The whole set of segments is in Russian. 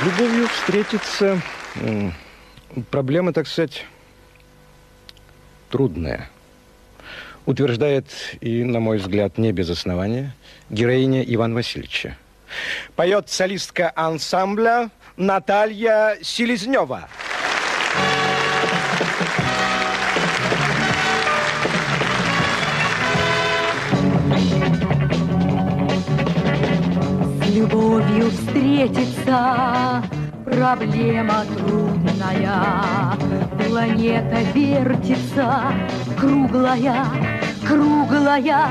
любовью встретиться проблема, так сказать, трудная. Утверждает, и, на мой взгляд, не без основания, героиня Ивана Васильевича. Поет солистка ансамбля Наталья Селезнева. С любовью встретиться проблема трудная. Планета вертится, круглая, круглая.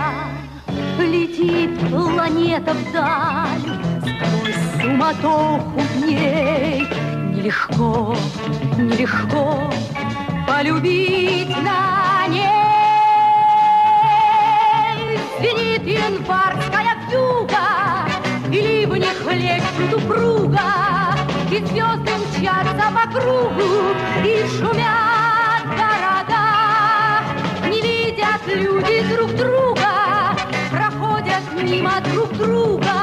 Летит планета вдаль, сквозь суматоху дней. Нелегко, нелегко полюбить на ней. Звенит январская вьюга, и ливни хлещут упруга, и звезды мчатся по кругу, и шумят города. Не видят люди друг друга, проходят мимо друг друга,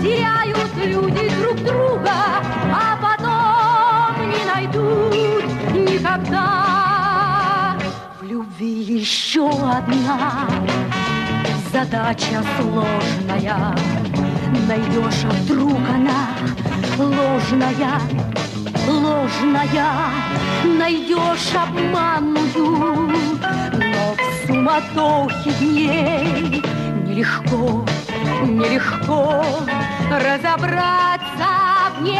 теряют люди друг друга, а потом не найдут никогда. В любви еще одна задача сложная. Найдешь, а вдруг она ложная, ложная. Найдешь обманную, но в суматохе дней нелегко, нелегко разобраться в ней.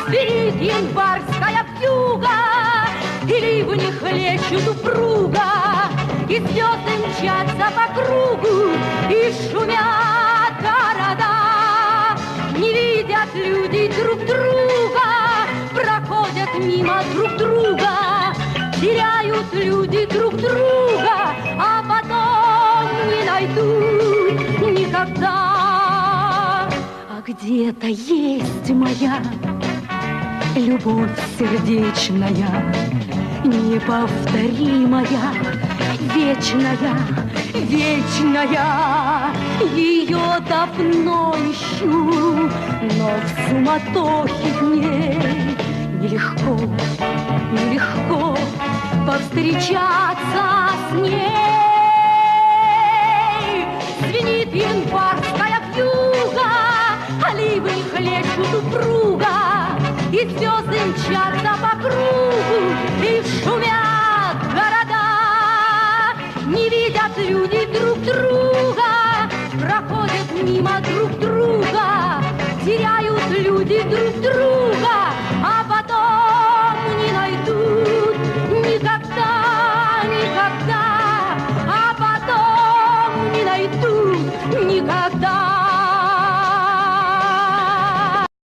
Звенит январская вьюга, и ливни хлещут упруга, и звезды мчатся по кругу, и шумят города. Не видят люди друг друга, проходят мимо друг друга, теряют люди друг друга, а потом не найдут никогда. А где-то есть моя любовь сердечная, неповторимая, вечная, вечная. Ее давно ищу, но в суматохе дней нелегко, нелегко повстречаться с ней. Звенит январская вьюга, а ливни хлещут упруга, и звезды мчатся по кругу, и шумят города. Не видят люди друг друга, проходят мимо друг друга, теряют люди друг друга, а потом не найдут никогда, никогда, а потом не найдут никогда.